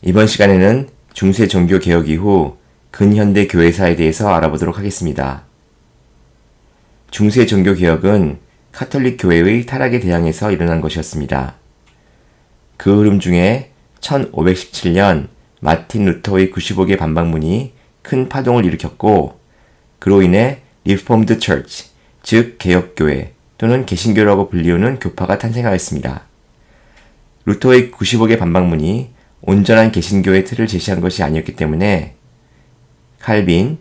이번 시간에는 중세 종교 개혁 이후 근현대 교회사에 대해서 알아보도록 하겠습니다. 중세 종교 개혁은 카톨릭 교회의 타락에 대항해서 일어난 것이었습니다. 그 흐름 중에 1517년 마틴 루터의 95개 반박문이 큰 파동을 일으켰고, 그로 인해 리포머드 처치, 즉 개혁교회 또는 개신교라고 불리우는 교파가 탄생하였습니다. 루터의 95개 반박문이 온전한 개신교의 틀을 제시한 것이 아니었기 때문에 칼빈,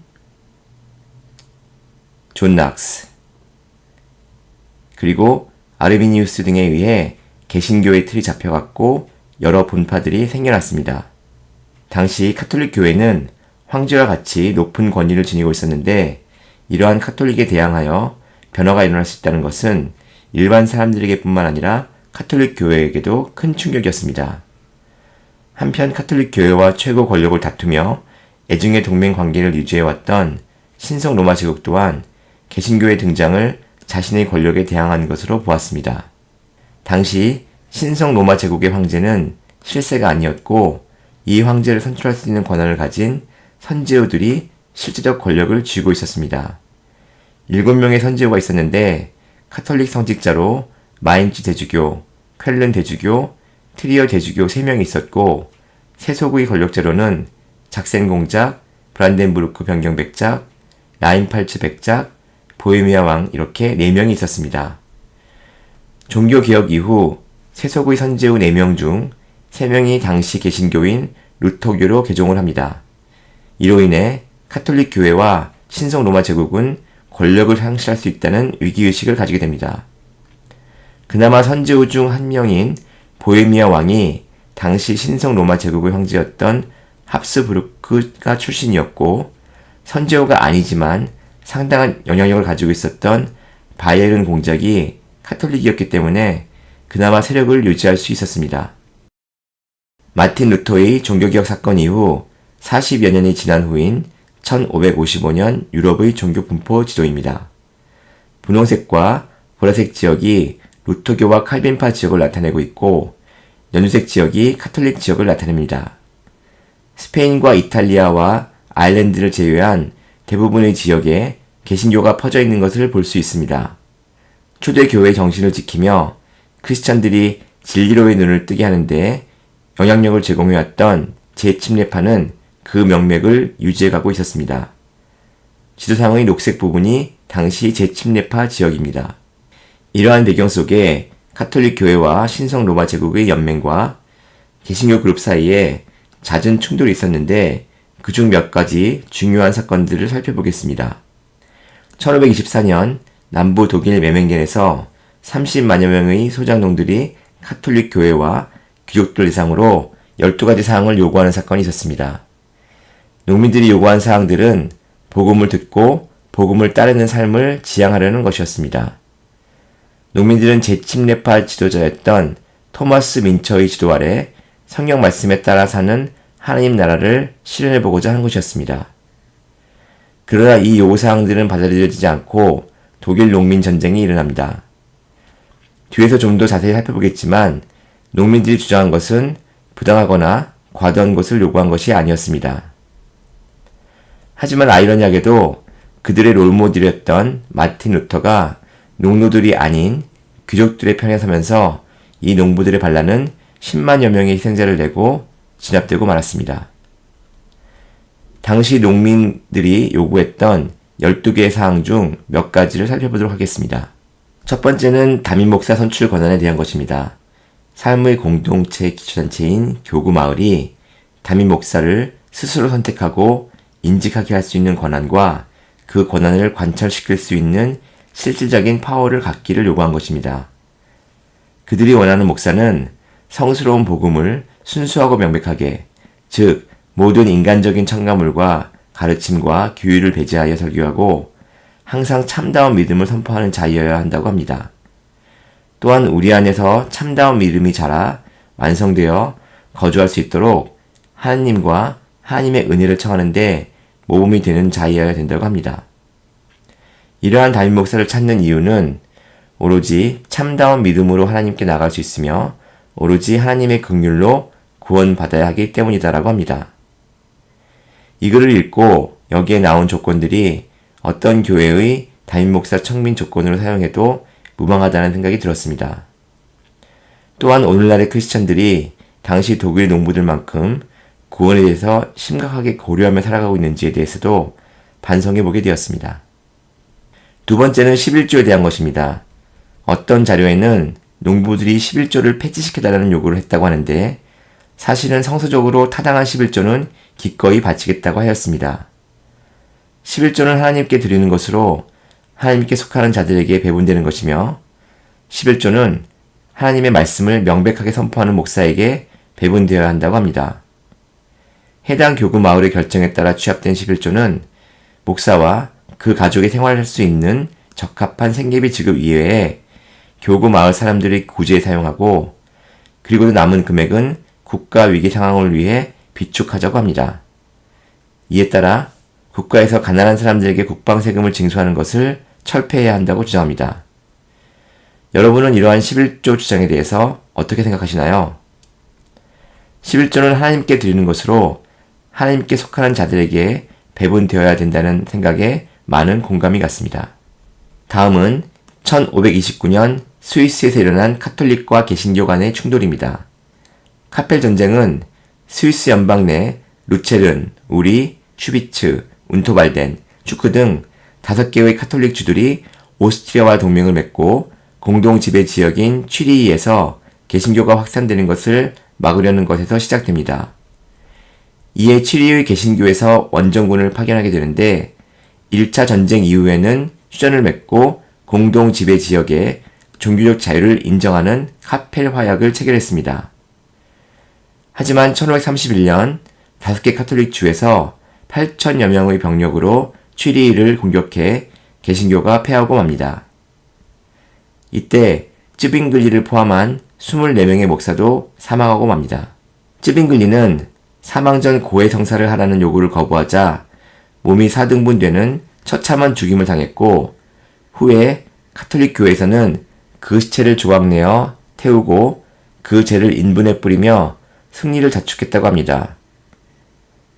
존 낙스, 그리고 아르비니우스 등에 의해 개신교의 틀이 잡혀갔고 여러 분파들이 생겨났습니다. 당시 카톨릭 교회는 황제와 같이 높은 권위를 지니고 있었는데, 이러한 카톨릭에 대항하여 변화가 일어날 수 있다는 것은 일반 사람들에게 뿐만 아니라 카톨릭 교회에게도 큰 충격이었습니다. 한편 카톨릭 교회와 최고 권력을 다투며 애증의 동맹 관계를 유지해왔던 신성 로마 제국 또한 개신교의 등장을 자신의 권력에 대항한 것으로 보았습니다. 당시 신성 로마 제국의 황제는 실세가 아니었고, 이 황제를 선출할 수 있는 권한을 가진 선제후들이 실제적 권력을 쥐고 있었습니다. 7명의 선제후가 있었는데, 카톨릭 성직자로 마인츠 대주교, 쾰른 대주교, 트리어 대주교 3명이 있었고, 세속의 권력자로는 작센 공작, 브란덴부르크 변경 백작, 라인팔츠 백작, 보헤미아 왕 이렇게 4명이 있었습니다. 종교개혁 이후 세속의 선제후 4명 중 3명이 당시 개신교인 루터교로 개종을 합니다. 이로 인해 카톨릭 교회와 신성 로마 제국은 권력을 상실할 수 있다는 위기의식을 가지게 됩니다. 그나마 선제후 중 한 명인 보헤미아 왕이 당시 신성 로마 제국의 황제였던 합스부르크가 출신이었고, 선제후가 아니지만 상당한 영향력을 가지고 있었던 바이에른 공작이 카톨릭이었기 때문에 그나마 세력을 유지할 수 있었습니다. 마틴 루터의 종교개혁 사건 이후 40여 년이 지난 후인 1555년 유럽의 종교 분포 지도입니다. 분홍색과 보라색 지역이 루터교와 칼빈파 지역을 나타내고 있고, 연두색 지역이 카톨릭 지역을 나타냅니다. 스페인과 이탈리아와 아일랜드를 제외한 대부분의 지역에 개신교가 퍼져 있는 것을 볼 수 있습니다. 초대교회의 정신을 지키며 크리스찬들이 진리로의 눈을 뜨게 하는데 영향력을 제공해왔던 재침례파는 그 명맥을 유지해가고 있었습니다. 지도상의 녹색 부분이 당시 재침례파 지역입니다. 이러한 배경 속에 카톨릭 교회와 신성 로마 제국의 연맹과 개신교 그룹 사이에 잦은 충돌이 있었는데, 그중 몇 가지 중요한 사건들을 살펴보겠습니다. 1524년 남부 독일 메멘겐에서 30만여 명의 소장농들이 카톨릭 교회와 귀족들 대상으로 12가지 사항을 요구하는 사건이 있었습니다. 농민들이 요구한 사항들은 복음을 듣고 복음을 따르는 삶을 지향하려는 것이었습니다. 농민들은 재침례파 지도자였던 토마스 민처의 지도 아래 성경 말씀에 따라 사는 하나님 나라를 실현해보고자 하는 것이었습니다. 그러나 이 요구사항들은 받아들여지지 않고 독일 농민 전쟁이 일어납니다. 뒤에서 좀 더 자세히 살펴보겠지만, 농민들이 주장한 것은 부당하거나 과도한 것을 요구한 것이 아니었습니다. 하지만 아이러니하게도 그들의 롤모델이었던 마틴 루터가 농노들이 아닌 귀족들의 편에 서면서 이 농부들의 반란은 10만여 명의 희생자를 내고 진압되고 말았습니다. 당시 농민들이 요구했던 12개의 사항 중 몇 가지를 살펴보도록 하겠습니다. 첫 번째는 담임 목사 선출 권한에 대한 것입니다. 삶의 공동체 기초단체인 교구 마을이 담임 목사를 스스로 선택하고 인직하게 할 수 있는 권한과 그 권한을 관철시킬 수 있는 실질적인 파워를 갖기를 요구한 것입니다. 그들이 원하는 목사는 성스러운 복음을 순수하고 명백하게, 즉 모든 인간적인 첨가물과 가르침과 규율을 배제하여 설교하고 항상 참다운 믿음을 선포하는 자이어야 한다고 합니다. 또한 우리 안에서 참다운 믿음이 자라 완성되어 거주할 수 있도록 하나님과 하나님의 은혜를 청하는데 모범이 되는 자이어야 된다고 합니다. 이러한 담임 목사를 찾는 이유는 오로지 참다운 믿음으로 하나님께 나갈 수 있으며 오로지 하나님의 긍휼로 구원받아야 하기 때문이다라고 합니다. 이 글을 읽고 여기에 나온 조건들이 어떤 교회의 담임 목사 청민 조건으로 사용해도 무방하다는 생각이 들었습니다. 또한 오늘날의 크리스천들이 당시 독일 농부들만큼 구원에 대해서 심각하게 고려하며 살아가고 있는지에 대해서도 반성해 보게 되었습니다. 두 번째는 11조에 대한 것입니다. 어떤 자료에는 농부들이 11조를 폐지시켜달라는 요구를 했다고 하는데 사실은 성서적으로 타당한 11조는 기꺼이 바치겠다고 하였습니다. 11조는 하나님께 드리는 것으로 하나님께 속하는 자들에게 배분되는 것이며 11조는 하나님의 말씀을 명백하게 선포하는 목사에게 배분되어야 한다고 합니다. 해당 교구 마을의 결정에 따라 취합된 11조는 목사와 그 가족이 생활할 수 있는 적합한 생계비 지급 이외에 교구 마을 사람들의 구제에 사용하고 그리고 남은 금액은 국가 위기 상황을 위해 비축하자고 합니다. 이에 따라 국가에서 가난한 사람들에게 국방 세금을 징수하는 것을 철폐해야 한다고 주장합니다. 여러분은 이러한 11조 주장에 대해서 어떻게 생각하시나요? 11조는 하나님께 드리는 것으로 하나님께 속하는 자들에게 배분되어야 된다는 생각에 많은 공감이 갔습니다. 다음은 1529년 스위스에서 일어난 카톨릭과 개신교 간의 충돌입니다. 카펠 전쟁은 스위스 연방 내 루체른, 우리, 슈비츠, 운토발덴, 슈크 등 5개의 카톨릭 주들이 오스트리아와 동맹을 맺고 공동 지배 지역인 취리히에서 개신교가 확산되는 것을 막으려는 것에서 시작됩니다. 이에 취리히 개신교에서 원정군을 파견하게 되는데 1차 전쟁 이후에는 휴전을 맺고 공동 지배 지역에 종교적 자유를 인정하는 카펠 화약을 체결했습니다. 하지만 1531년 5개 카톨릭 주에서 8천여 명의 병력으로 취리히를 공격해 개신교가 패하고 맙니다. 이때 쯔빙글리를 포함한 24명의 목사도 사망하고 맙니다. 쯔빙글리는 사망 전 고해 성사를 하라는 요구를 거부하자 몸이 4등분되는 처참한 죽임을 당했고 후에 카톨릭 교회에서는 그 시체를 조각내어 태우고 그 죄를 인분에 뿌리며 승리를 자축했다고 합니다.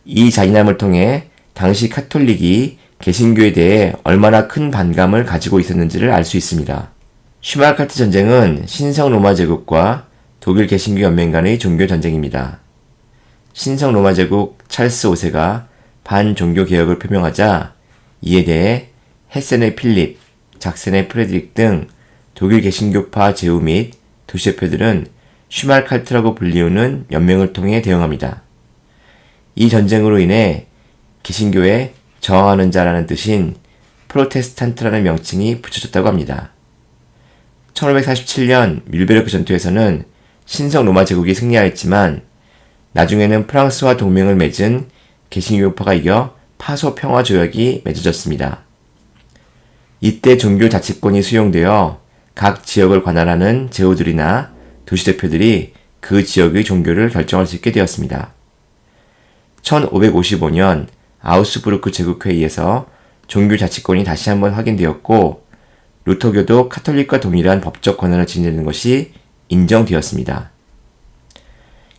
이 잔인함을 통해 당시 카톨릭이 개신교에 대해 얼마나 큰 반감을 가지고 있었는지를 알 수 있습니다. 슈말칼트 전쟁은 신성 로마 제국과 독일 개신교 연맹 간의 종교 전쟁입니다. 신성 로마 제국 찰스 5세가 반종교 개혁을 표명하자 이에 대해 헤센의 필립, 작센의 프레드릭 등 독일 개신교파 제후 및 도시대표들은 슈말칼트라고 불리우는 연맹을 통해 대응합니다. 이 전쟁으로 인해 개신교에 저항하는 자라는 뜻인 프로테스탄트라는 명칭이 붙여졌다고 합니다. 1547년 뮬베르크 전투에서는 신성 로마 제국이 승리하였지만 나중에는 프랑스와 동맹을 맺은 개신교파가 이겨 파소 평화 조약이 맺어졌습니다. 이때 종교 자치권이 수용되어 각 지역을 관할하는 제후들이나 도시대표들이 그 지역의 종교를 결정할 수 있게 되었습니다. 1555년 아우스부르크 제국회의에서 종교 자치권이 다시 한번 확인되었고 루터교도 카톨릭과 동일한 법적 권한을 지니는 것이 인정되었습니다.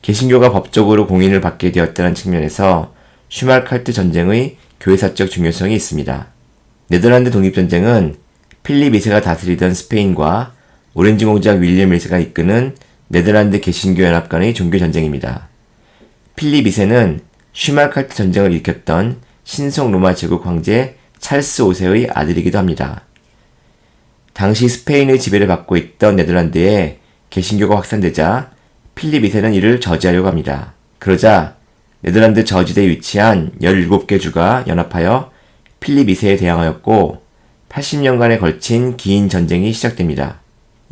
개신교가 법적으로 공인을 받게 되었다는 측면에서 슈말칼트 전쟁의 교회사적 중요성이 있습니다. 네덜란드 독립전쟁은 필립 2세가 다스리던 스페인과 오렌지 공작 윌리엄 1세가 이끄는 네덜란드 개신교 연합 간의 종교전쟁입니다. 필립 2세는 슈말칼트 전쟁을 일으켰던 신성 로마 제국 황제 찰스 5세의 아들이기도 합니다. 당시 스페인의 지배를 받고 있던 네덜란드에 개신교가 확산되자 필립 2세는 이를 저지하려고 합니다. 그러자 네덜란드 저지대에 위치한 17개 주가 연합하여 필립 2세에 대항하였고 80년간에 걸친 긴 전쟁이 시작됩니다.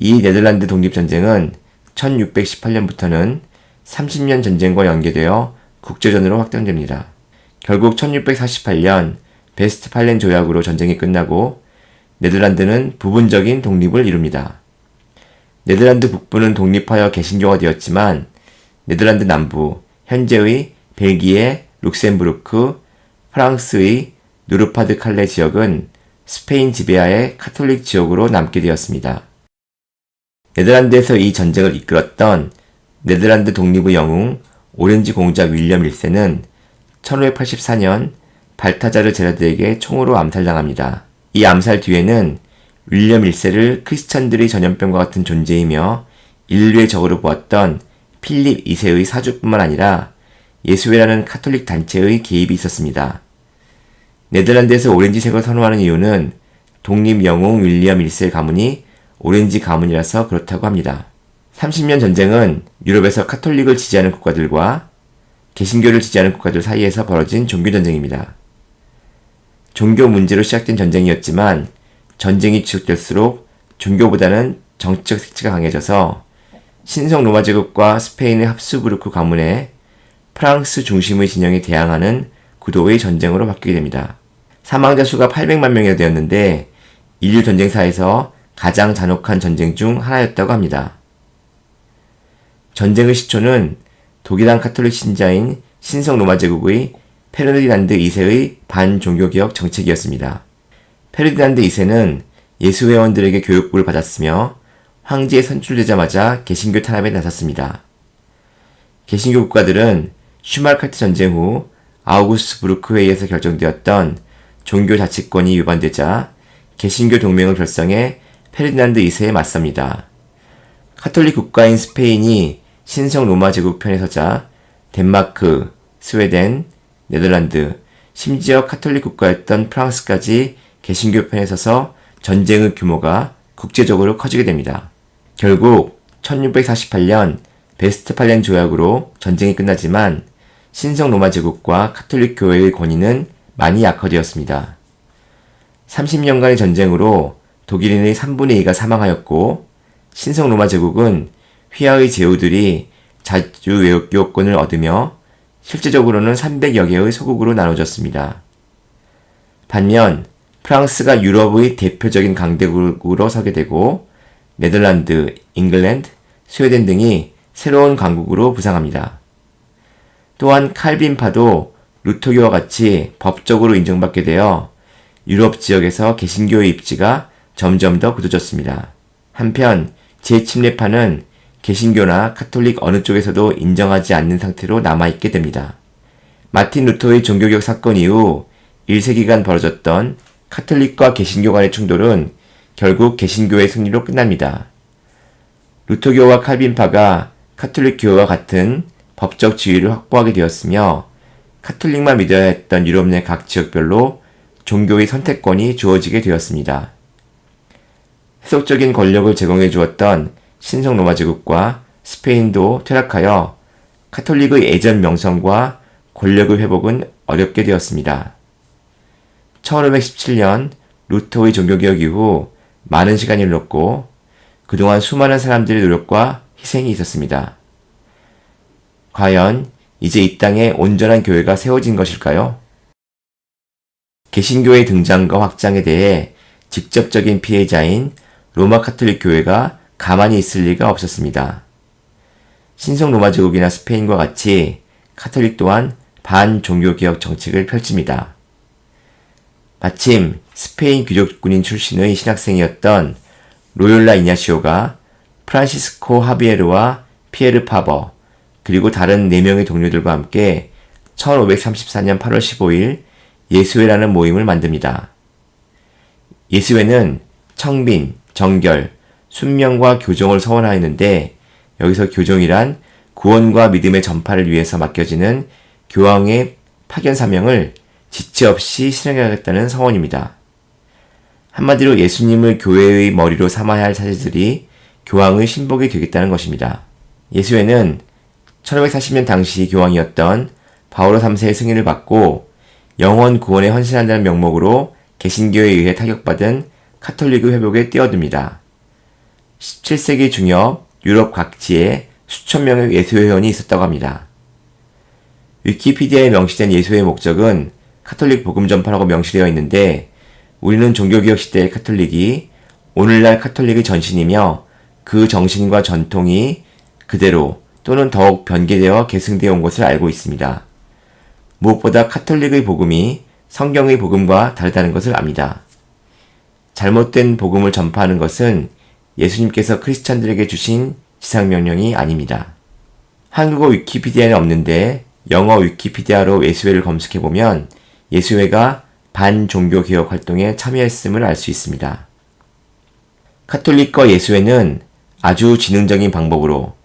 이 네덜란드 독립전쟁은 1618년부터는 30년 전쟁과 연계되어 국제전으로 확장됩니다. 결국 1648년 베스트팔렌 조약으로 전쟁이 끝나고 네덜란드는 부분적인 독립을 이룹니다. 네덜란드 북부는 독립하여 개신교가 되었지만 네덜란드 남부, 현재의 벨기에, 룩셈부르크, 프랑스의 누르파드 칼레 지역은 스페인 지배하의 카톨릭 지역으로 남게 되었습니다. 네덜란드에서 이 전쟁을 이끌었던 네덜란드 독립의 영웅 오렌지 공작 윌리엄 1세는 1584년 발타자르 제라드에게 총으로 암살당합니다. 이 암살 뒤에는 윌리엄 1세를 크리스찬들의 전염병과 같은 존재이며 인류의 적으로 보았던 필립 2세의 사주뿐만 아니라 예수회라는 카톨릭 단체의 개입이 있었습니다. 네덜란드에서 오렌지색을 선호하는 이유는 독립 영웅 윌리엄 1세 가문이 오렌지 가문이라서 그렇다고 합니다. 30년 전쟁은 유럽에서 카톨릭을 지지하는 국가들과 개신교를 지지하는 국가들 사이에서 벌어진 종교전쟁입니다. 종교 문제로 시작된 전쟁이었지만 전쟁이 지속될수록 종교보다는 정치적 색채가 강해져서 신성 로마 제국과 스페인의 합스부르크 가문의 프랑스 중심의 진영에 대항하는 구도의 전쟁으로 바뀌게 됩니다. 사망자 수가 800만 명이나 되었는데 인류 전쟁사에서 가장 잔혹한 전쟁 중 하나였다고 합니다. 전쟁의 시초는 독일한 카톨릭 신자인 신성 로마 제국의 페르디난드 2세의 반종교개혁 정책이었습니다. 페르디난드 2세는 예수회원들에게 교육부를 받았으며 황제에 선출되자마자 개신교 탄압에 나섰습니다. 개신교 국가들은 슈말카트 전쟁 후 아우구스부르크 회의에서 결정되었던 종교 자치권이 위반되자 개신교 동맹을 결성해 페르디난드 2세에 맞섭니다. 카톨릭 국가인 스페인이 신성 로마 제국 편에 서자 덴마크, 스웨덴, 네덜란드, 심지어 카톨릭 국가였던 프랑스까지 개신교 편에 서서 전쟁의 규모가 국제적으로 커지게 됩니다. 결국 1648년 베스트팔렌 조약으로 전쟁이 끝나지만 신성 로마 제국과 카톨릭 교회의 권위는 많이 약화되었습니다. 30년간의 전쟁으로 독일인의 3분의 2가 사망하였고 신성 로마 제국은 휘하의 제후들이 자주 요건을 얻으며 실제적으로는 300여 개의 소국으로 나눠졌습니다. 반면 프랑스가 유럽의 대표적인 강대국으로 서게 되고 네덜란드, 잉글랜드, 스웨덴 등이 새로운 강국으로 부상합니다. 또한 칼빈파도 루터교와 같이 법적으로 인정받게 되어 유럽 지역에서 개신교의 입지가 점점 더 굳어졌습니다. 한편 재침례파는 개신교나 카톨릭 어느 쪽에서도 인정하지 않는 상태로 남아있게 됩니다. 마틴 루터의 종교개혁 사건 이후 1세기간 벌어졌던 카톨릭과 개신교 간의 충돌은 결국 개신교의 승리로 끝납니다. 루터교와 칼빈파가 카톨릭 교회와 같은 법적 지위를 확보하게 되었으며 카톨릭만 믿어야 했던 유럽 내 각 지역별로 종교의 선택권이 주어지게 되었습니다. 해석적인 권력을 제공해 주었던 신성 로마 제국과 스페인도 퇴락하여 카톨릭의 예전 명성과 권력의 회복은 어렵게 되었습니다. 1517년 루터의 종교개혁 이후 많은 시간이 흘렀고 그동안 수많은 사람들의 노력과 희생이 있었습니다. 과연 이제 이 땅에 온전한 교회가 세워진 것일까요? 개신교의 등장과 확장에 대해 직접적인 피해자인 로마 카톨릭 교회가 가만히 있을 리가 없었습니다. 신성 로마 제국이나 스페인과 같이 카톨릭 또한 반종교개혁 정책을 펼칩니다. 마침 스페인 귀족군인 출신의 신학생이었던 로욜라 이냐시오가 프란시스코 하비에르와 피에르 파버 그리고 다른 4명의 동료들과 함께 1534년 8월 15일 예수회라는 모임을 만듭니다. 예수회는 청빈, 정결, 순명과 교정을 서원하였는데 여기서 교정이란 구원과 믿음의 전파를 위해서 맡겨지는 교황의 파견 사명을 지체 없이 실행하겠다는 서원입니다. 한마디로 예수님을 교회의 머리로 삼아야 할 사제들이 교황의 신복이 되겠다는 것입니다. 예수회는 1540년 당시 교황이었던 바오로 3세의 승인을 받고 영원 구원에 헌신한다는 명목으로 개신교에 의해 타격받은 카톨릭의 회복에 뛰어듭니다. 17세기 중엽 유럽 각지에 수천 명의 예수회 회원이 있었다고 합니다. 위키피디아에 명시된 예수회의 목적은 카톨릭 복음 전파라고 명시되어 있는데 우리는 종교개혁 시대의 카톨릭이 오늘날 카톨릭의 전신이며 그 정신과 전통이 그대로 또는 더욱 변개되어 계승되어 온 것을 알고 있습니다. 무엇보다 카톨릭의 복음이 성경의 복음과 다르다는 것을 압니다. 잘못된 복음을 전파하는 것은 예수님께서 크리스찬들에게 주신 지상명령이 아닙니다. 한국어 위키피디아는 없는데 영어 위키피디아로 예수회를 검색해보면 예수회가 반종교개혁 활동에 참여했음을 알 수 있습니다. 카톨릭과 예수회는 아주 지능적인 방법으로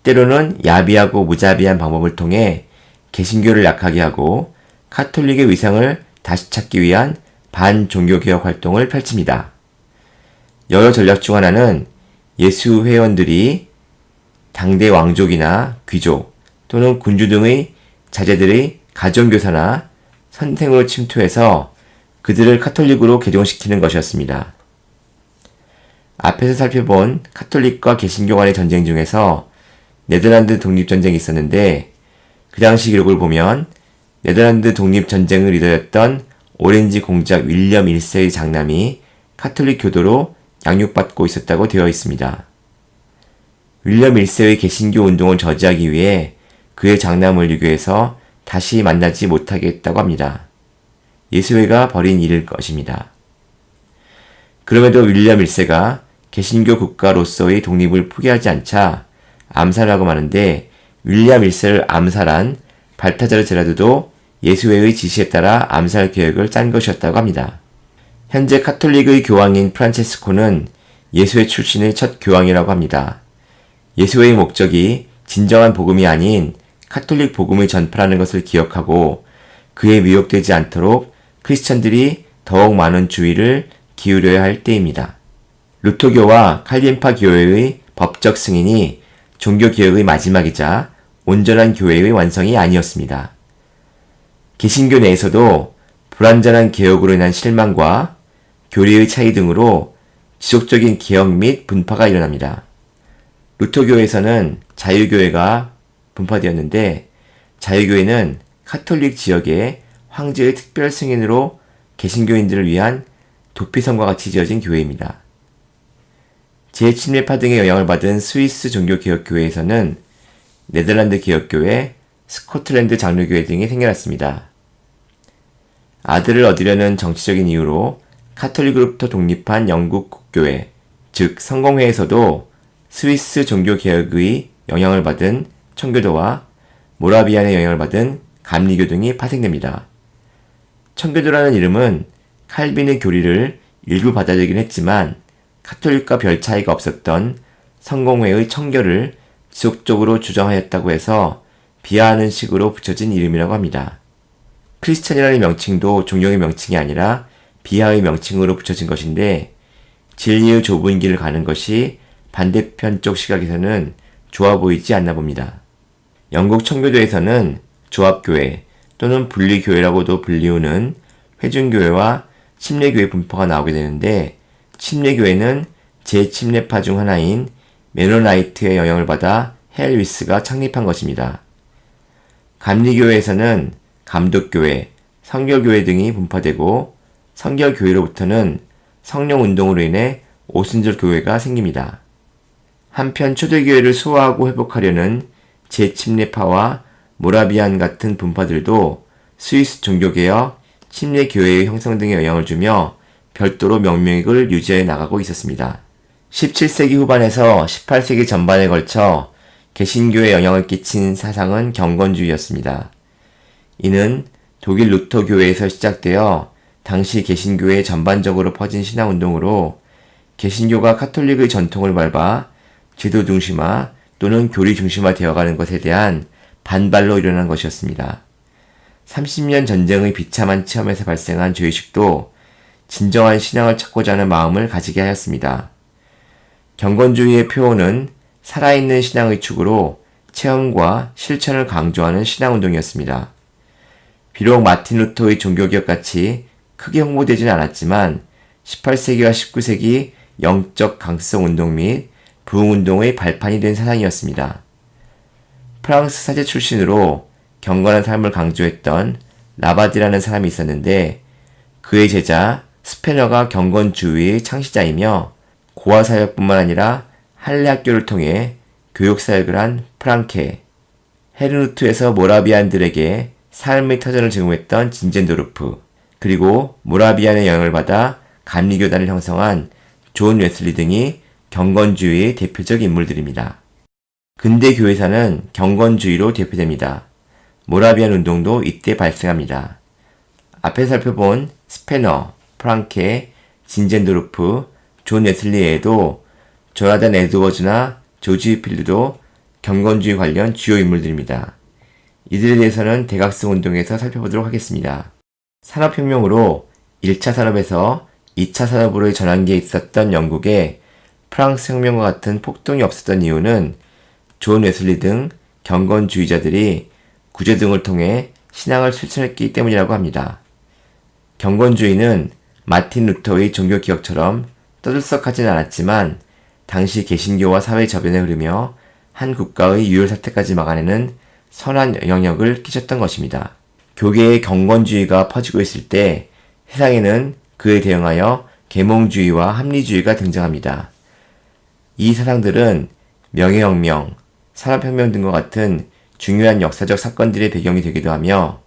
때로는 야비하고 무자비한 방법을 통해 개신교를 약하게 하고 카톨릭의 위상을 다시 찾기 위한 반종교개혁 활동을 펼칩니다. 여러 전략 중 하나는 예수 회원들이 당대 왕족이나 귀족 또는 군주 등의 자제들의 가정교사나 선생으로 침투해서 그들을 카톨릭으로 개종시키는 것이었습니다. 앞에서 살펴본 카톨릭과 개신교 간의 전쟁 중에서 네덜란드 독립전쟁이 있었는데 그 당시 기록을 보면 네덜란드 독립전쟁을 리더했던 오렌지 공작 윌리엄 1세의 장남이 카톨릭 교도로 양육받고 있었다고 되어 있습니다. 윌리엄 1세의 개신교 운동을 저지하기 위해 그의 장남을 유교해서 다시 만나지 못하게 했다고 합니다. 예수회가 벌인 일일 것입니다. 그럼에도 윌리엄 1세가 개신교 국가로서의 독립을 포기하지 않자 암살하고 마는데 윌리엄 1세를 암살한 발타자르 제라드도 예수회의 지시에 따라 암살 계획을 짠 것이었다고 합니다. 현재 카톨릭의 교황인 프란체스코는 예수회 출신의 첫 교황이라고 합니다. 예수회의 목적이 진정한 복음이 아닌 카톨릭 복음을 전파하는 것을 기억하고 그에 미혹되지 않도록 크리스천들이 더욱 많은 주의를 기울여야 할 때입니다. 루터교와 칼빈파 교회의 법적 승인이 종교개혁의 마지막이자 온전한 교회의 완성이 아니었습니다. 개신교 내에서도 불완전한 개혁으로 인한 실망과 교리의 차이 등으로 지속적인 개혁 및 분파가 일어납니다. 루터교에서는 자유교회가 분파되었는데 자유교회는 카톨릭 지역에 황제의 특별 승인으로 개신교인들을 위한 도피성과 같이 지어진 교회입니다. 제7매파 등의 영향을 받은 스위스 종교개혁교회에서는 네덜란드 개혁교회, 스코틀랜드 장로교회 등이 생겨났습니다. 아들을 얻으려는 정치적인 이유로 카톨릭으로부터 독립한 영국 국교회, 즉 성공회에서도 스위스 종교개혁의 영향을 받은 청교도와 모라비안의 영향을 받은 감리교 등이 파생됩니다. 청교도라는 이름은 칼빈의 교리를 일부 받아들이긴 했지만 카톨릭과 별 차이가 없었던 성공회의 청교를 지속적으로 주장하였다고 해서 비하하는 식으로 붙여진 이름이라고 합니다. 크리스천이라는 명칭도 종교의 명칭이 아니라 비하의 명칭으로 붙여진 것인데 진리의 좁은 길을 가는 것이 반대편 쪽 시각에서는 좋아 보이지 않나 봅니다. 영국 청교도에서는 조합교회 또는 분리교회라고도 불리우는 회중교회와 침례교회 분파가 나오게 되는데 침례교회는 제7매파 중 하나인 메노나이트의 영향을 받아 헬위스가 창립한 것입니다. 감리교회에서는 감독교회, 성결교회 등이 분파되고 성결교회로부터는 성령운동으로 인해 오순절 교회가 생깁니다. 한편 초대교회를 수호하고 회복하려는 제7매파와 모라비안 같은 분파들도 스위스 종교개혁, 침례교회의 형성 등에 영향을 주며 별도로 명맥을 유지해 나가고 있었습니다. 17세기 후반에서 18세기 전반에 걸쳐 개신교에 영향을 끼친 사상은 경건주의였습니다. 이는 독일 루터 교회에서 시작되어 당시 개신교에 전반적으로 퍼진 신앙운동으로 개신교가 카톨릭의 전통을 밟아 제도 중심화 또는 교리 중심화 되어가는 것에 대한 반발로 일어난 것이었습니다. 30년 전쟁의 비참한 체험에서 발생한 죄의식도 진정한 신앙을 찾고자 하는 마음을 가지게 하였습니다. 경건주의의 표어는 살아있는 신앙의 축으로 체험과 실천을 강조하는 신앙운동이었습니다. 비록 마틴 루터의 종교개혁같이 크게 홍보되지는 않았지만 18세기와 19세기 영적 강성 운동 및 부흥운동의 발판이 된 사상이었습니다. 프랑스 사제 출신으로 경건한 삶을 강조했던 라바디라는 사람이 있었는데 그의 제자 스페너가 경건주의의 창시자이며 고아사역뿐만 아니라 할례 학교를 통해 교육사역을 한 프랑케, 헤르누트에서 모라비안들에게 삶의 터전을 제공했던 진젠도르프, 그리고 모라비안의 영향을 받아 감리교단을 형성한 존 웨슬리 등이 경건주의의 대표적 인물들입니다. 근대 교회사는 경건주의로 대표됩니다. 모라비안 운동도 이때 발생합니다. 앞에 살펴본 스페너, 프랑케, 진젠도르프, 존 웨슬리 외에도 조나단 에드워즈나 조지 휘필드도 경건주의 관련 주요 인물들입니다. 이들에 대해서는 대각성 운동에서 살펴보도록 하겠습니다. 산업혁명으로 1차 산업에서 2차 산업으로의 전환기에 있었던 영국에 프랑스 혁명과 같은 폭동이 없었던 이유는 존 웨슬리 등 경건주의자들이 구제 등을 통해 신앙을 실천했기 때문이라고 합니다. 경건주의는 마틴 루터의 종교개혁처럼 떠들썩하진 않았지만 당시 개신교와 사회 저변에 흐르며 한 국가의 유혈 사태까지 막아내는 선한 영향력을 끼쳤던 것입니다. 교계의 경건주의가 퍼지고 있을 때 세상에는 그에 대응하여 계몽주의와 합리주의가 등장합니다. 이 사상들은 명예혁명, 산업혁명 등과 같은 중요한 역사적 사건들의 배경이 되기도 하며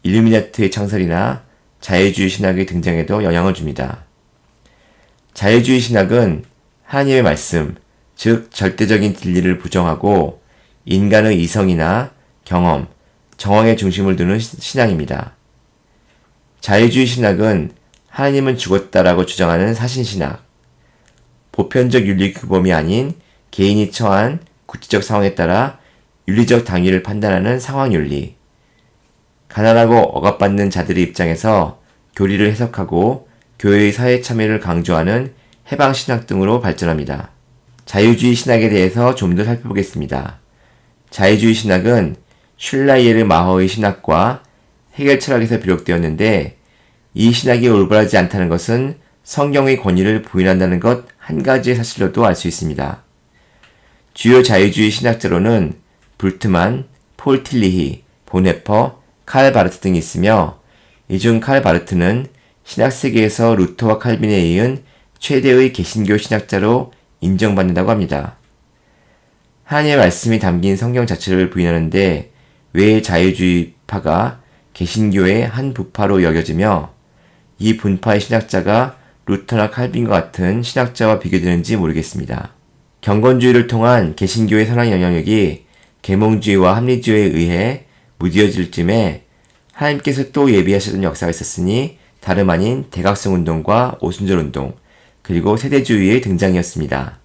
일루미나트의 창설이나 자유주의 신학의 등장에도 영향을 줍니다. 자유주의 신학은 하나님의 말씀, 즉 절대적인 진리를 부정하고 인간의 이성이나 경험, 정황에 중심을 두는 신앙입니다. 자유주의 신학은 하나님은 죽었다라고 주장하는 사신신학, 보편적 윤리 규범이 아닌 개인이 처한 구체적 상황에 따라 윤리적 당위를 판단하는 상황윤리, 가난하고 억압받는 자들의 입장에서 교리를 해석하고 교회의 사회 참여를 강조하는 해방신학 등으로 발전합니다. 자유주의 신학에 대해서 좀 더 살펴보겠습니다. 자유주의 신학은 슐라이에르 마허의 신학과 해결 철학에서 비롯되었는데 이 신학이 올바르지 않다는 것은 성경의 권위를 부인한다는 것 한 가지의 사실로도 알 수 있습니다. 주요 자유주의 신학자로는 불트만, 폴 틸리히, 보네퍼, 칼 바르트 등이 있으며 이 중 칼 바르트는 신학 세계에서 루터와 칼빈에 이은 최대의 개신교 신학자로 인정받는다고 합니다. 하나님의 말씀이 담긴 성경 자체를 부인하는데 왜 자유주의파가 개신교의 한 부파로 여겨지며 이 분파의 신학자가 루터나 칼빈과 같은 신학자와 비교되는지 모르겠습니다. 경건주의를 통한 개신교의 선한 영향력이 계몽주의와 합리주의에 의해 무뎌질 쯤에 하나님께서 또 예비하셨던 역사가 있었으니 다름 아닌 대각성 운동과 오순절 운동, 그리고 세대주의의 등장이었습니다.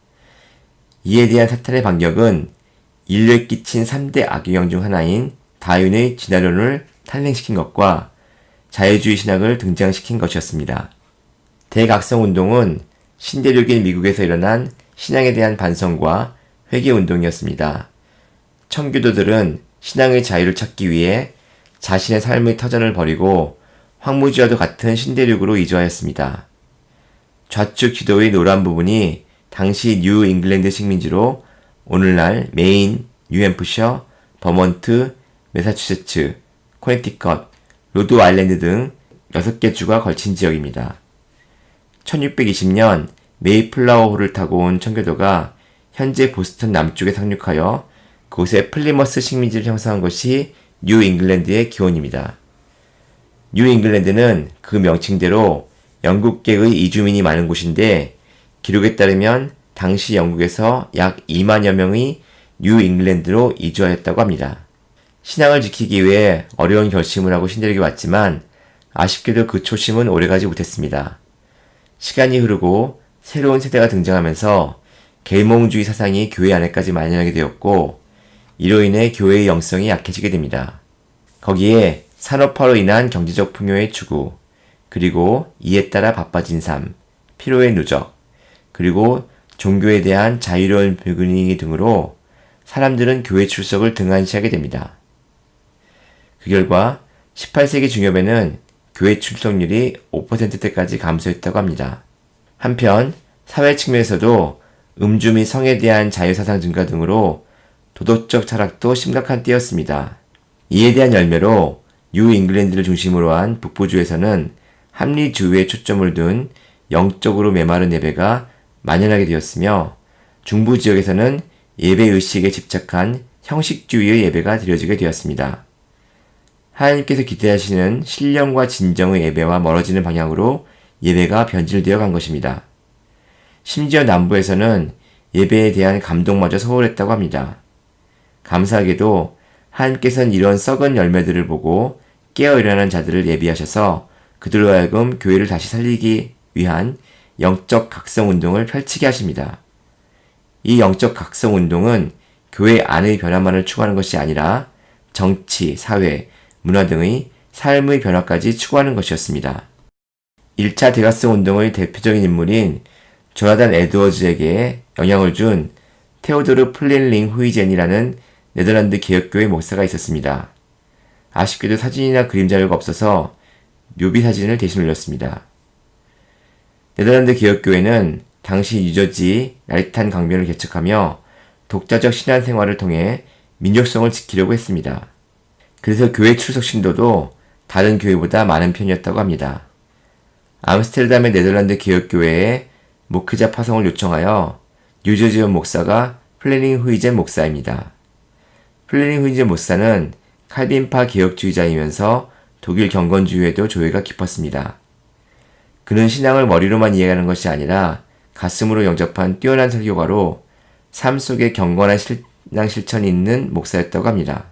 이에 대한 사탄의 반격은 인류에 끼친 3대 악영향 중 하나인 다윈의 진화론을 탄생시킨 것과 자유주의 신학을 등장시킨 것이었습니다. 대각성 운동은 신대륙인 미국에서 일어난 신앙에 대한 반성과 회개 운동이었습니다. 청교도들은 신앙의 자유를 찾기 위해 자신의 삶의 터전을 버리고 황무지와도 같은 신대륙으로 이주하였습니다. 좌측 지도의 노란 부분이 당시 뉴 잉글랜드 식민지로 오늘날 메인, 뉴햄프셔, 버먼트, 매사추세츠, 코네티컷, 로드 아일랜드 등 6개 주가 걸친 지역입니다. 1620년 메이플라워호를 타고 온 청교도가 현재 보스턴 남쪽에 상륙하여 그곳에 플리머스 식민지를 형성한 것이 뉴 잉글랜드의 기원입니다. 뉴 잉글랜드는 그 명칭대로 영국계의 이주민이 많은 곳인데 기록에 따르면 당시 영국에서 약 2만여 명이 뉴 잉글랜드로 이주하였다고 합니다. 신앙을 지키기 위해 어려운 결심을 하고 신대륙에 왔지만 아쉽게도 그 초심은 오래가지 못했습니다. 시간이 흐르고 새로운 세대가 등장하면서 계몽주의 사상이 교회 안에까지 만연하게 되었고 이로 인해 교회의 영성이 약해지게 됩니다. 거기에 산업화로 인한 경제적 풍요의 추구, 그리고 이에 따라 바빠진 삶, 피로의 누적, 그리고 종교에 대한 자유로운 불균형 등으로 사람들은 교회 출석을 등한시하게 됩니다. 그 결과 18세기 중엽에는 교회 출석률이 5%대까지 감소했다고 합니다. 한편 사회 측면에서도 음주 및 성에 대한 자유사상 증가 등으로 도덕적 타락도 심각한 때였습니다. 이에 대한 열매로 뉴 잉글랜드를 중심으로 한 북부주에서는 합리주의에 초점을 둔 영적으로 메마른 예배가 만연하게 되었으며 중부 지역에서는 예배의식에 집착한 형식주의의 예배가 드려지게 되었습니다. 하나님께서 기대하시는 신령과 진정의 예배와 멀어지는 방향으로 예배가 변질되어 간 것입니다. 심지어 남부에서는 예배에 대한 감동마저 소홀했다고 합니다. 감사하게도 하나님께서는 이런 썩은 열매들을 보고 깨어 일어나는 자들을 예비하셔서 그들로 하여금 교회를 다시 살리기 위한 영적 각성 운동을 펼치게 하십니다. 이 영적 각성 운동은 교회 안의 변화만을 추구하는 것이 아니라 정치, 사회, 문화 등의 삶의 변화까지 추구하는 것이었습니다. 1차 대각성 운동의 대표적인 인물인 조나단 에드워즈에게 영향을 준 테오도르 플린링 후이젠이라는 네덜란드 개혁교회 목사가 있었습니다. 아쉽게도 사진이나 그림 자료가 없어서 묘비 사진을 대신 올렸습니다. 네덜란드 개혁교회는 당시 뉴저지 라이탄 강변을 개척하며 독자적 신앙생활을 통해 민족성을 지키려고 했습니다. 그래서 교회 출석 신도도 다른 교회보다 많은 편이었다고 합니다. 암스테르담의 네덜란드 개혁교회에 목회자 파송을 요청하여 뉴저지 온 목사가 플레닝 후이젠 목사입니다. 플레닝 후이젠 목사는 칼빈파 개혁주의자이면서 독일 경건주의에도 조예가 깊었습니다. 그는 신앙을 머리로만 이해하는 것이 아니라 가슴으로 영접한 뛰어난 설교가로 삶 속에 경건한 신앙 실천이 있는 목사였다고 합니다.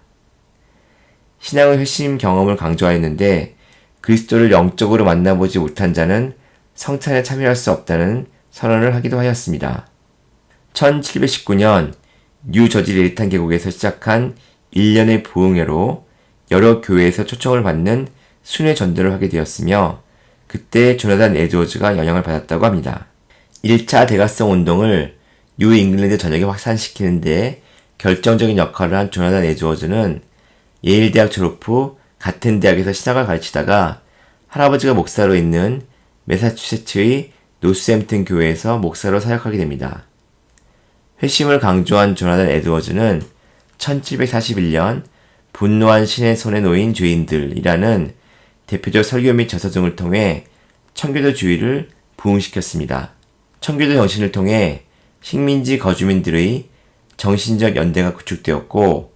신앙의 회심 경험을 강조하였는데 그리스도를 영적으로 만나보지 못한 자는 성찬에 참여할 수 없다는 선언을 하기도 하였습니다. 1719년 뉴저지 레이탄 계곡에서 시작한 1년의 부흥회로 여러 교회에서 초청을 받는 순회 전도를 하게 되었으며 그때 조나단 에드워즈가 영향을 받았다고 합니다. 1차 대각성 운동을 뉴 잉글랜드 전역에 확산시키는 데 결정적인 역할을 한 조나단 에드워즈는 예일 대학 졸업 후 같은 대학에서 신학을 가르치다가 할아버지가 목사로 있는 매사추세츠의 노스햄튼 교회에서 목사로 사역하게 됩니다. 회심을 강조한 조나단 에드워즈는 1741년 분노한 신의 손에 놓인 죄인들이라는 대표적 설교 및 저서 등을 통해 청교도주의를 부흥시켰습니다. 청교도 정신을 통해 식민지 거주민들의 정신적 연대가 구축되었고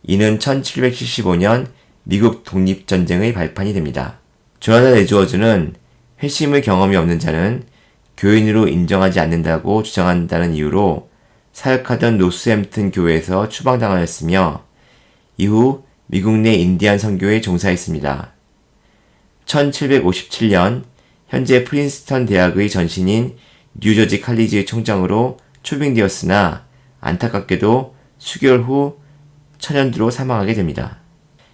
이는 1775년 미국 독립전쟁의 발판이 됩니다. 조나단 에드워즈는 회심의 경험이 없는 자는 교인으로 인정하지 않는다고 주장한다는 이유로 사역하던 노스햄튼 교회에서 추방당하였으며 이후 미국 내 인디안 선교에 종사했습니다. 1757년 현재 프린스턴 대학의 전신인 뉴저지 칼리지의 총장으로 초빙되었으나 안타깝게도 수개월 후 천연두로 사망하게 됩니다.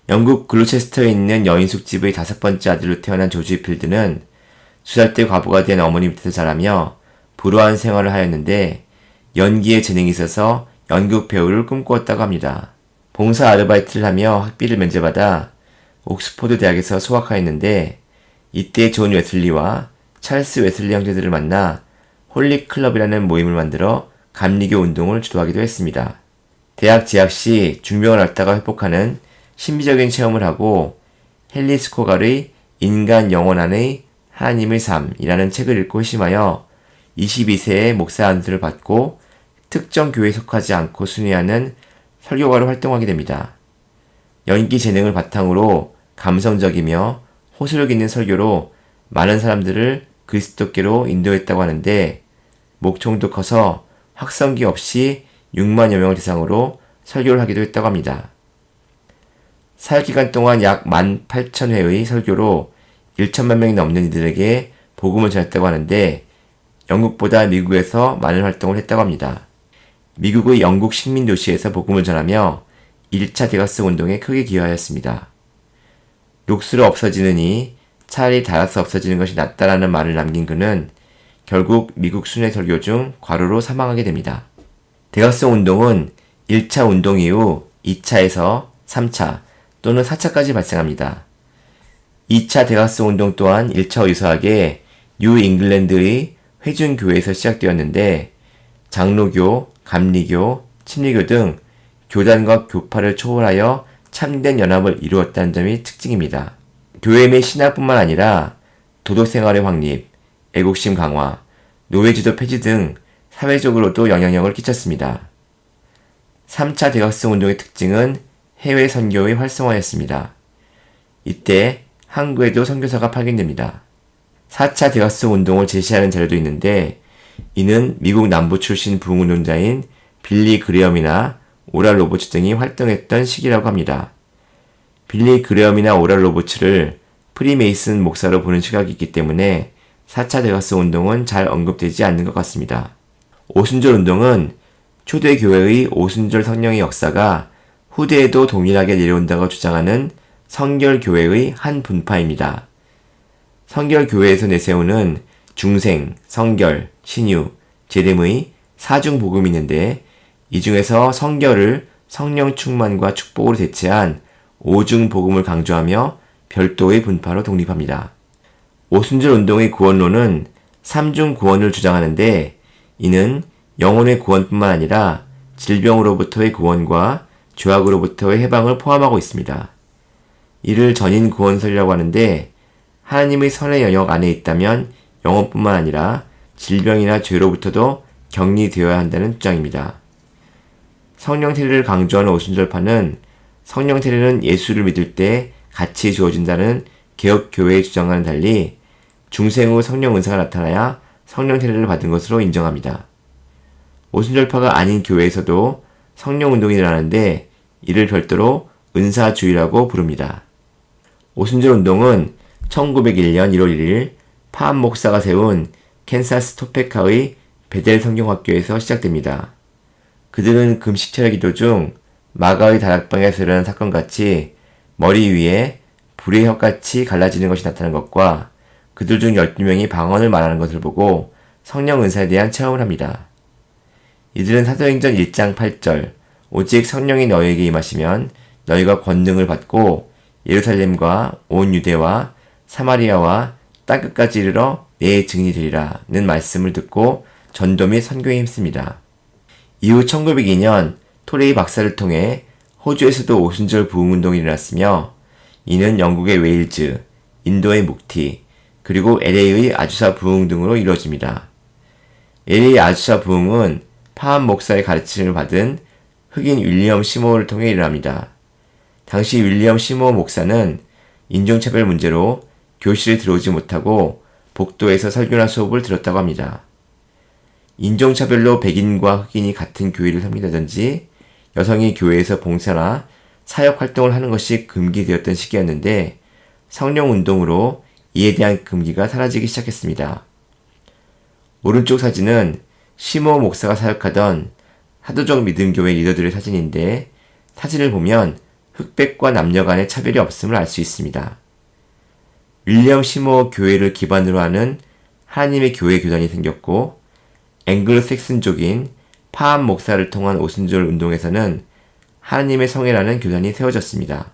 영국 글로체스터에 있는 여인숙집의 5번째 아들로 태어난 조지 필드는 수살 때 과부가 된 어머니 밑에서 자라며 불우한 생활을 하였는데 연기에 재능이 있어서 연극 배우를 꿈꾸었다고 합니다. 봉사 아르바이트를 하며 학비를 면제받아 옥스포드 대학에서 수학하였는데 이때 존 웨슬리와 찰스 웨슬리 형제들을 만나 홀리 클럽이라는 모임을 만들어 감리교 운동을 주도하기도 했습니다. 대학 재학 시 중병을 앓다가 회복하는 신비적인 체험을 하고 헨리 스코갈의 인간 영혼 안의 하나님의 삶이라는 책을 읽고 회심하여 22세에 목사 안수를 받고 특정 교회에 속하지 않고 순회하는 설교가로 활동하게 됩니다. 연기 재능을 바탕으로 감성적이며 호소력 있는 설교로 많은 사람들을 그리스도께로 인도했다고 하는데 목청도 커서 확성기 없이 6만여 명을 대상으로 설교를 하기도 했다고 합니다. 사역기간 동안 약 18,000회의 설교로 1천만 명이 넘는 이들에게 복음을 전했다고 하는데 영국보다 미국에서 많은 활동을 했다고 합니다. 미국의 영국 식민 도시에서 복음을 전하며 1차 대각성 운동에 크게 기여하였습니다. 녹수로 없어지느니 차라리 닳아서 없어지는 것이 낫다라는 말을 남긴 그는 결국 미국 순회 설교 중 과로로 사망하게 됩니다. 대각성 운동은 1차 운동 이후 2차에서 3차 또는 4차까지 발생합니다. 2차 대각성 운동 또한 1차와 유사하게 뉴 잉글랜드의 회중교회에서 시작되었는데 장로교, 감리교, 침례교 등 교단과 교파를 초월하여 참된 연합을 이루었다는 점이 특징입니다. 교회 내 신학뿐만 아니라 도덕생활의 확립, 애국심 강화, 노예제도 폐지 등 사회적으로도 영향력을 끼쳤습니다. 3차 대각성 운동의 특징은 해외 선교의 활성화였습니다. 이때 한국에도 선교사가 파견됩니다. 4차 대각성 운동을 제시하는 자료도 있는데 이는 미국 남부 출신 부흥운동자인 빌리 그레엄이나 오랄 로버츠 등이 활동했던 시기라고 합니다. 빌리 그레엄이나 오랄 로버츠를 프리메이슨 목사로 보는 시각이 있기 때문에 4차 대각성 운동은 잘 언급되지 않는 것 같습니다. 오순절 운동은 초대교회의 오순절 성령의 역사가 후대에도 동일하게 내려온다고 주장하는 성결교회의 한 분파입니다. 성결교회에서 내세우는 중생, 성결, 신유, 제림의 사중복음이 있는데 이 중에서 성결을 성령 충만과 축복으로 대체한 오중복음을 강조하며 별도의 분파로 독립합니다. 오순절 운동의 구원론은 삼중 구원을 주장하는데 이는 영혼의 구원뿐만 아니라 질병으로부터의 구원과 죄악으로부터의 해방을 포함하고 있습니다. 이를 전인 구원설이라고 하는데 하나님의 선의 영역 안에 있다면 영혼뿐만 아니라 질병이나 죄로부터도 격리되어야 한다는 주장입니다. 성령 세례를 강조하는 오순절파는 성령 세례는 예수를 믿을 때 같이 주어진다는 개혁교회의 주장과는 달리 중생 후 성령 은사가 나타나야 성령 세례를 받은 것으로 인정합니다. 오순절파가 아닌 교회에서도 성령 운동이 일어나는데 이를 별도로 은사주의라고 부릅니다. 오순절 운동은 1901년 1월 1일 파암 목사가 세운 캔사스 토페카의 베델 성경학교에서 시작됩니다. 그들은 금식철의 기도 중 마가의 다락방에서 일어난 사건같이 머리 위에 불의 혀같이 갈라지는 것이 나타나는 것과 그들 중 12명이 방언을 말하는 것을 보고 성령 은사에 대한 체험을 합니다. 이들은 사도행전 1장 8절 오직 성령이 너희에게 임하시면 너희가 권능을 받고 예루살렘과 온 유대와 사마리아와 땅끝까지 이르러 내 증인이 되리라 는 말씀을 듣고 전도 및 선교에 힘씁니다. 이후 1902년 토레이 박사를 통해 호주에서도 오순절 부흥운동이 일어났으며 이는 영국의 웨일즈, 인도의 묵티, 그리고 LA의 아주사 부흥 등으로 이루어집니다. LA 아주사 부흥은 파암 목사의 가르침을 받은 흑인 윌리엄 시모어를 통해 일어납니다. 당시 윌리엄 시모어 목사는 인종차별 문제로 교실에 들어오지 못하고 복도에서 설교나 수업을 들었다고 합니다. 인종차별로 백인과 흑인이 같은 교회를 섬긴다든지 여성이 교회에서 봉사나 사역활동을 하는 것이 금기되었던 시기였는데 성령운동으로 이에 대한 금기가 사라지기 시작했습니다. 오른쪽 사진은 시모 목사가 사역하던 하도적 믿음교회 리더들의 사진인데 사진을 보면 흑백과 남녀 간의 차별이 없음을 알 수 있습니다. 윌리엄 시모 교회를 기반으로 하는 하나님의 교회 교단이 생겼고 앵글로색슨족인 파암 목사를 통한 오순절 운동에서는 하나님의 성회라는 교단이 세워졌습니다.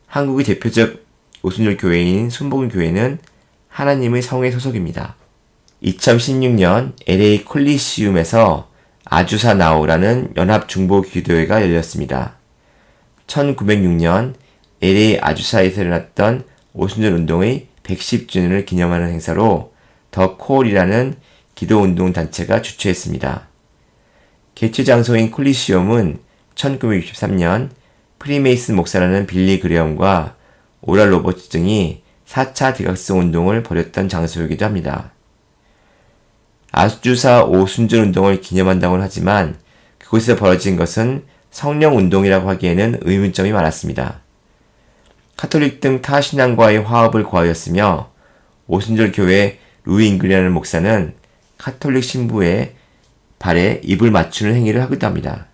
한국의 대표적 오순절 교회인 순복음교회는 하나님의 성회 소속입니다. 2016년 LA 콜리시움에서 아주사 나우라는 연합중보기도회가 열렸습니다. 1906년 LA 아주사에서 일어났던 오순절 운동의 110주년을 기념하는 행사로 더 콜이라는 기도운동 단체가 주최했습니다. 개최 장소인 콜리시움은 1963년 프리메이슨 목사라는 빌리 그레엄과 오랄 로버츠 등이 4차 대각성 운동을 벌였던 장소이기도 합니다. 아주사 오순절 운동을 기념한다고는 하지만 그곳에서 벌어진 것은 성령 운동이라고 하기에는 의문점이 많았습니다. 카톨릭 등 타 신앙과의 화합을 구하였으며 오순절 교회 루이 잉글이라는 목사는 카톨릭 신부의 발에 입을 맞추는 행위를 하기도 합니다.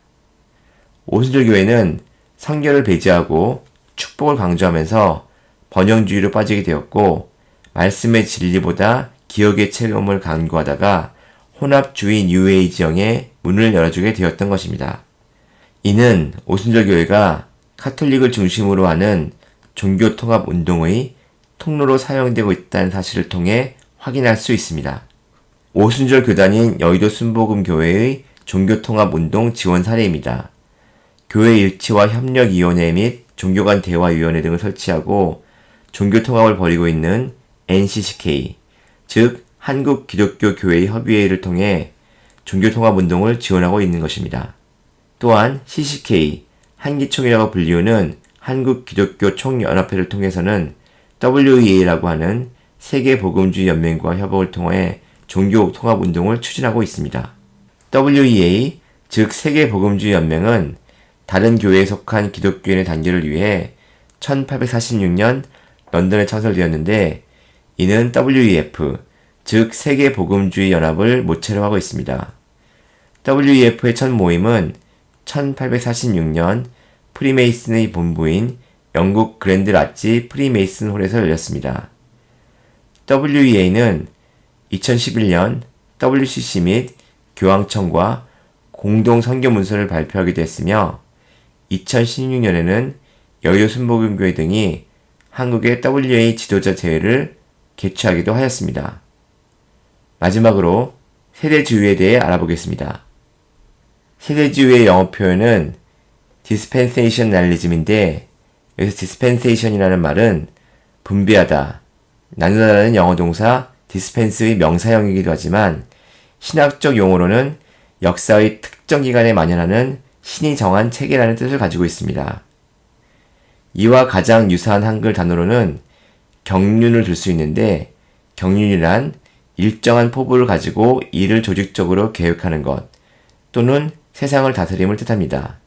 오순절 교회는 성결을 배제하고 축복을 강조하면서 번영주의로 빠지게 되었고 말씀의 진리보다 기억의 체험을 강구하다가 혼합주의 뉴에이지형의 문을 열어주게 되었던 것입니다. 이는 오순절 교회가 카톨릭을 중심으로 하는 종교통합운동의 통로로 사용되고 있다는 사실을 통해 확인할 수 있습니다. 오순절 교단인 여의도 순복음교회의 종교통합운동 지원 사례입니다. 교회 일치와 협력위원회 및 종교간 대화위원회 등을 설치하고 종교통합을 벌이고 있는 NCCK, 즉 한국기독교교회의 협의회를 통해 종교통합운동을 지원하고 있는 것입니다. 또한 CCK, 한기총이라고 불리우는 한국기독교총연합회를 통해서는 WEA라고 하는 세계복음주의 연맹과 협업을 통해 종교통합운동을 추진하고 있습니다. WEA, 즉 세계복음주의 연맹은 다른 교회에 속한 기독교인의 단결을 위해 1846년 런던에 창설되었는데 이는 WEF, 즉 세계복음주의 연합을 모체로 하고 있습니다. WEF의 첫 모임은 1846년 프리메이슨의 본부인 영국 그랜드 라치 프리메이슨 홀에서 열렸습니다. WEA는 2011년 WCC 및 교황청과 공동 선교 문서를 발표하기도 했으며 2016년에는 여의도 순복음교회 등이 한국의 WEA 지도자 대회를 개최하기도 하였습니다. 마지막으로 세대주의에 대해 알아보겠습니다. 세대주의의 영어 표현은 dispensationalism인데 여기서 dispensation이라는 말은 분배하다, 나누다라는 영어 동사 dispense의 명사형이기도 하지만 신학적 용어로는 역사의 특정 기간에 만연하는 신이 정한 체계라는 뜻을 가지고 있습니다. 이와 가장 유사한 한글 단어로는 경륜을 들 수 있는데 경륜이란 일정한 포부를 가지고 일을 조직적으로 계획하는 것 또는 세상을 다스림을 뜻합니다.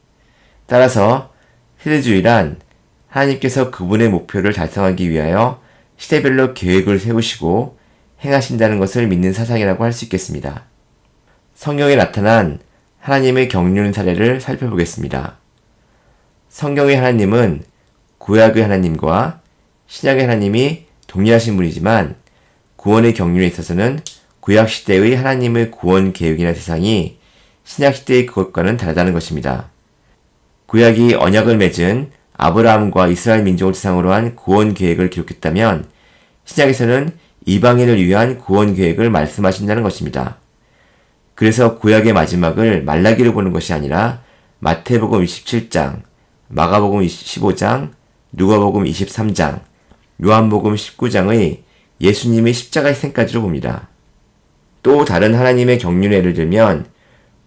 따라서 세대주의란 하나님께서 그분의 목표를 달성하기 위하여 시대별로 계획을 세우시고 행하신다는 것을 믿는 사상이라고 할 수 있겠습니다. 성경에 나타난 하나님의 경륜 사례를 살펴보겠습니다. 성경의 하나님은 구약의 하나님과 신약의 하나님이 동일하신 분이지만 구원의 경륜에 있어서는 구약시대의 하나님의 구원 계획이나 세상이 신약시대의 그것과는 다르다는 것입니다. 구약이 언약을 맺은 아브라함과 이스라엘 민족을 대상으로 한 구원 계획을 기록했다면 신약에서는 이방인을 위한 구원 계획을 말씀하신다는 것입니다. 그래서 구약의 마지막을 말라기로 보는 것이 아니라 마태복음 27장, 마가복음 15장, 누가복음 23장, 요한복음 19장의 예수님의 십자가 희생까지로 봅니다. 또 다른 하나님의 경륜의 예를 들면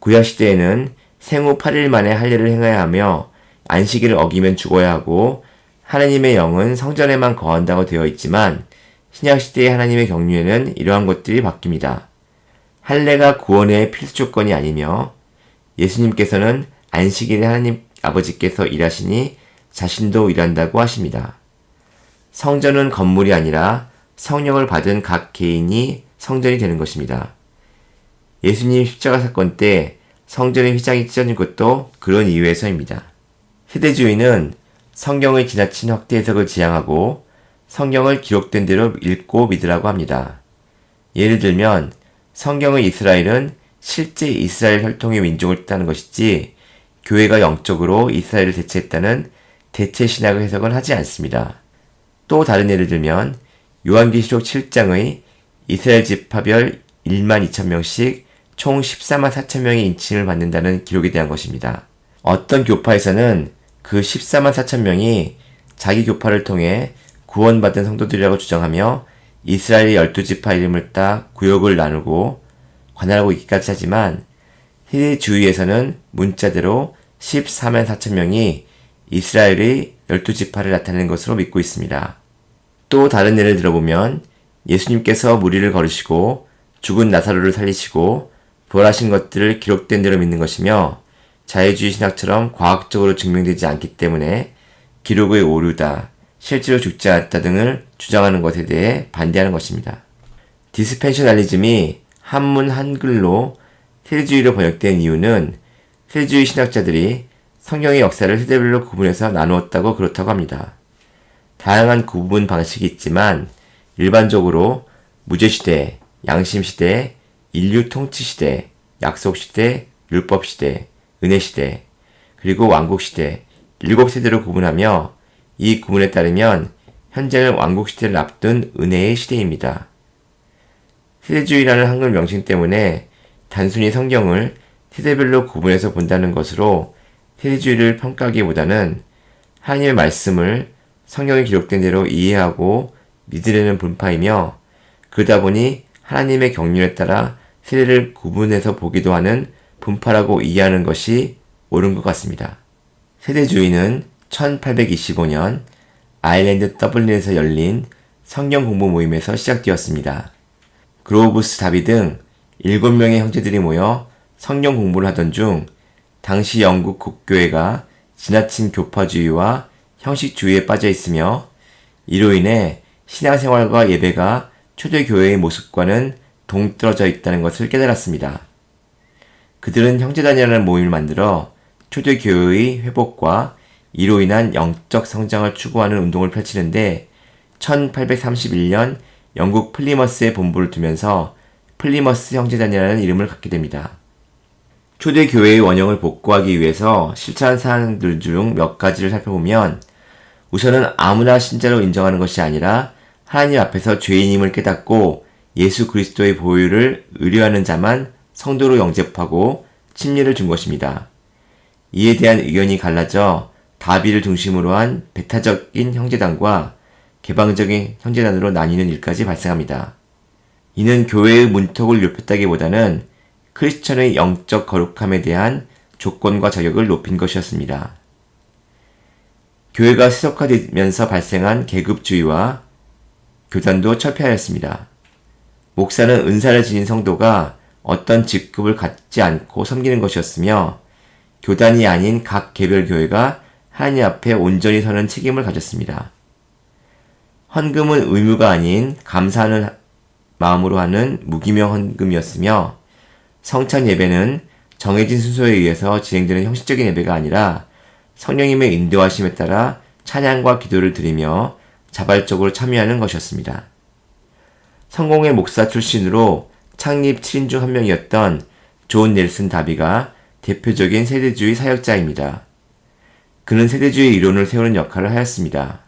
구약시대에는 생후 8일 만에 할례를 행해야 하며 안식일을 어기면 죽어야 하고 하나님의 영은 성전에만 거한다고 되어 있지만 신약시대의 하나님의 경륜에는 이러한 것들이 바뀝니다. 할례가 구원의 필수 조건이 아니며 예수님께서는 안식일에 하나님 아버지께서 일하시니 자신도 일한다고 하십니다. 성전은 건물이 아니라 성령을 받은 각 개인이 성전이 되는 것입니다. 예수님 십자가 사건 때 성전의 휘장이 찢어진 것도 그런 이유에서입니다. 세대주의는 성경의 지나친 확대 해석을 지향하고 성경을 기록된 대로 읽고 믿으라고 합니다. 예를 들면 성경의 이스라엘은 실제 이스라엘 혈통의 민족을 뜻하는 것이지 교회가 영적으로 이스라엘을 대체했다는 대체 신학의 해석은 하지 않습니다. 또 다른 예를 들면 요한계시록 7장의 이스라엘 지파별 1만 2천 명씩 총 14만 4천 명의 인침을 받는다는 기록에 대한 것입니다. 어떤 교파에서는 그 14만 4천 명이 자기 교파를 통해 구원받은 성도들이라고 주장하며 이스라엘의 12지파 이름을 따 구역을 나누고 관할하고 있기까지 하지만 세대주의에서는 문자대로 14만 4천 명이 이스라엘의 12지파를 나타내는 것으로 믿고 있습니다. 또 다른 예를 들어보면 예수님께서 무리를 걸으시고 죽은 나사로를 살리시고 부활하신 것들을 기록된 대로 믿는 것이며 자유주의 신학처럼 과학적으로 증명되지 않기 때문에 기록의 오류다, 실제로 죽지 않았다 등을 주장하는 것에 대해 반대하는 것입니다. 디스펜셔널리즘이 한문 한글로 세대주의로 번역된 이유는 세대주의 신학자들이 성경의 역사를 세대별로 구분해서 나누었다고 그렇다고 합니다. 다양한 구분 방식이 있지만 일반적으로 무죄시대, 양심시대, 인류 통치시대, 약속시대, 율법시대, 은혜시대, 그리고 왕국시대 7세대로 구분하며 이 구분에 따르면 현재는 왕국시대를 앞둔 은혜의 시대입니다. 세대주의라는 한글 명칭 때문에 단순히 성경을 세대별로 구분해서 본다는 것으로 세대주의를 평가하기보다는 하나님의 말씀을 성경에 기록된 대로 이해하고 믿으려는 분파이며 그러다 보니 하나님의 경륜에 따라 세대를 구분해서 보기도 하는 분파라고 이해하는 것이 옳은 것 같습니다. 세대주의는 1825년 아일랜드 더블린에서 열린 성경 공부 모임에서 시작되었습니다. 그로우브스 다비 등 7명의 형제들이 모여 성경 공부를 하던 중 당시 영국 국교회가 지나친 교파주의와 형식주의에 빠져 있으며 이로 인해 신앙생활과 예배가 초대교회의 모습과는 동떨어져 있다는 것을 깨달았습니다. 그들은 형제단이라는 모임을 만들어 초대교회의 회복과 이로 인한 영적 성장을 추구하는 운동을 펼치는데 1831년 영국 플리머스에 본부를 두면서 플리머스 형제단이라는 이름을 갖게 됩니다. 초대교회의 원형을 복구하기 위해서 실천한 사항들 중 몇 가지를 살펴보면 우선은 아무나 신자로 인정하는 것이 아니라 하나님 앞에서 죄인임을 깨닫고 예수 그리스도의 보혈을 의뢰하는 자만 성도로 영접하고 침례를 준 것입니다. 이에 대한 의견이 갈라져 다비를 중심으로 한 배타적인 형제단과 개방적인 형제단으로 나뉘는 일까지 발생합니다. 이는 교회의 문턱을 높였다기보다는 크리스천의 영적 거룩함에 대한 조건과 자격을 높인 것이었습니다. 교회가 세속화되면서 발생한 계급주의와 교단도 철폐하였습니다. 목사는 은사를 지닌 성도가 어떤 직급을 갖지 않고 섬기는 것이었으며 교단이 아닌 각 개별 교회가 하나님 앞에 온전히 서는 책임을 가졌습니다. 헌금은 의무가 아닌 감사하는 마음으로 하는 무기명 헌금이었으며 성찬 예배는 정해진 순서에 의해서 진행되는 형식적인 예배가 아니라 성령님의 인도하심에 따라 찬양과 기도를 드리며 자발적으로 참여하는 것이었습니다. 성공회 목사 출신으로 창립 7인 중 한 명이었던 존 넬슨 다비가 대표적인 세대주의 사역자입니다. 그는 세대주의 이론을 세우는 역할을 하였습니다.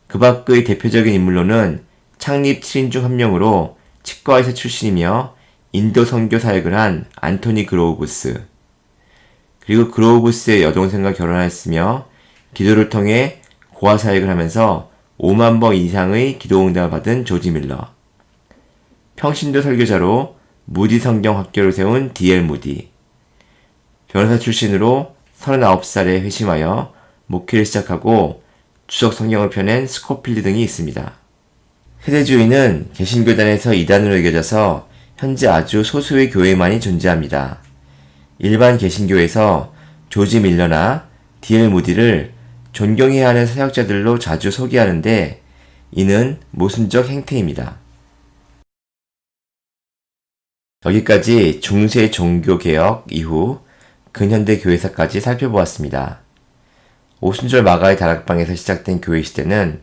그 밖의 대표적인 인물로는 창립 7인 중 한 명으로 치과의사 출신이며 인도 선교 사역을 한 안토니 그로우브스, 그리고 그로우브스의 여동생과 결혼하였으며 기도를 통해 고아 사역을 하면서 5만 번 이상의 기도 응답을 받은 조지 밀러, 평신도 설교자로 무디 성경 학교를 세운 D.L. 무디, 변호사 출신으로 39살에 회심하여 목회를 시작하고 주석 성경을 펴낸 스코필드 등이 있습니다. 세대주의는 개신교단에서 이단으로 여겨져서 현재 아주 소수의 교회만이 존재합니다. 일반 개신교에서 조지 밀러나 D.L. 무디를 존경해야 하는 사역자들로 자주 소개하는데 이는 모순적 행태입니다. 여기까지 중세 종교개혁 이후 근현대 교회사까지 살펴보았습니다. 오순절 마가의 다락방에서 시작된 교회 시대는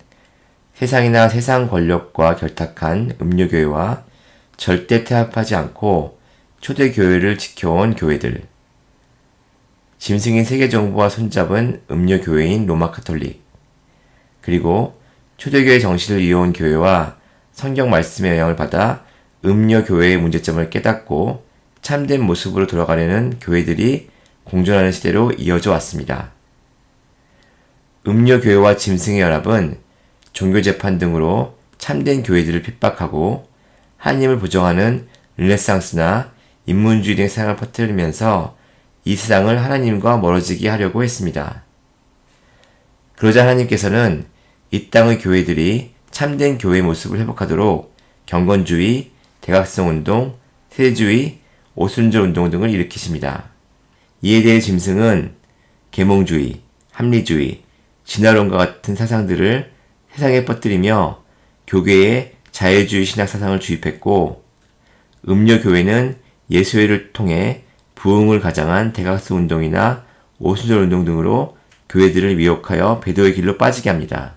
세상이나 세상 권력과 결탁한 음료교회와 절대 태합하지 않고 초대교회를 지켜온 교회들, 짐승인 세계정부와 손잡은 음료교회인 로마 카톨릭, 그리고 초대교회 정신을 이어온 교회와 성경 말씀의 영향을 받아 음료교회의 문제점을 깨닫고 참된 모습으로 돌아가려는 교회들이 공존하는 시대로 이어져 왔습니다. 음료교회와 짐승의 연합은 종교재판 등으로 참된 교회들을 핍박하고 하나님을 부정하는 르네상스나 인문주의 등의 세상을 퍼뜨리면서 이 세상을 하나님과 멀어지게 하려고 했습니다. 그러자 하나님께서는 이 땅의 교회들이 참된 교회의 모습을 회복하도록 경건주의, 대각성운동, 세대주의, 오순절 운동 등을 일으키십니다. 이에 대해 짐승은 계몽주의, 합리주의, 진화론과 같은 사상들을 세상에 퍼뜨리며 교계에 자유주의 신학 사상을 주입했고, 음료교회는 예수회를 통해 부흥을 가장한 대각성 운동이나 오순절 운동 등으로 교회들을 미혹하여 배도의 길로 빠지게 합니다.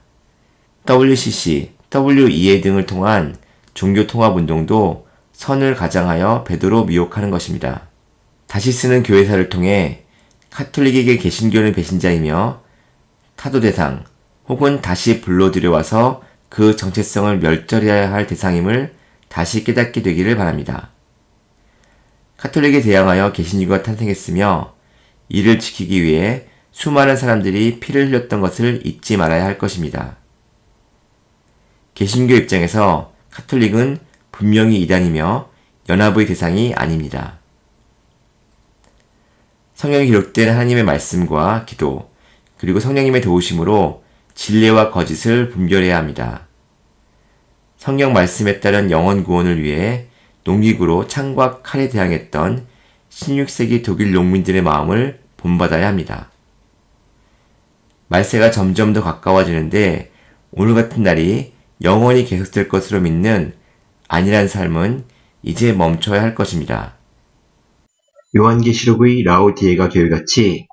WCC, WEA 등을 통한 종교통합운동도 선을 가장하여 배도로 미혹하는 것입니다. 다시 쓰는 교회사를 통해 카톨릭에게 개신교는 배신자이며 타도 대상 혹은 다시 불러들여와서 그 정체성을 멸절해야 할 대상임을 다시 깨닫게 되기를 바랍니다. 카톨릭에 대항하여 개신교가 탄생했으며 이를 지키기 위해 수많은 사람들이 피를 흘렸던 것을 잊지 말아야 할 것입니다. 개신교 입장에서 카톨릭은 분명히 이단이며 연합의 대상이 아닙니다. 성경에 기록된 하나님의 말씀과 기도, 그리고 성령님의 도우심으로 진리와 거짓을 분별해야 합니다. 성경 말씀에 따른 영혼 구원을 위해 농기구로 창과 칼에 대항했던 16세기 독일 농민들의 마음을 본받아야 합니다. 말세가 점점 더 가까워지는데 오늘 같은 날이 영원히 계속될 것으로 믿는 안일한 삶은 이제 멈춰야 할 것입니다. 요한계시록의 라오디에가 교회같이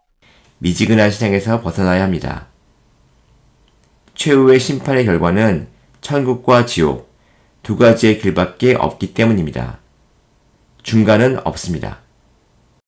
미지근한 신앙에서 벗어나야 합니다. 최후의 심판의 결과는 천국과 지옥 두 가지의 길밖에 없기 때문입니다. 중간은 없습니다.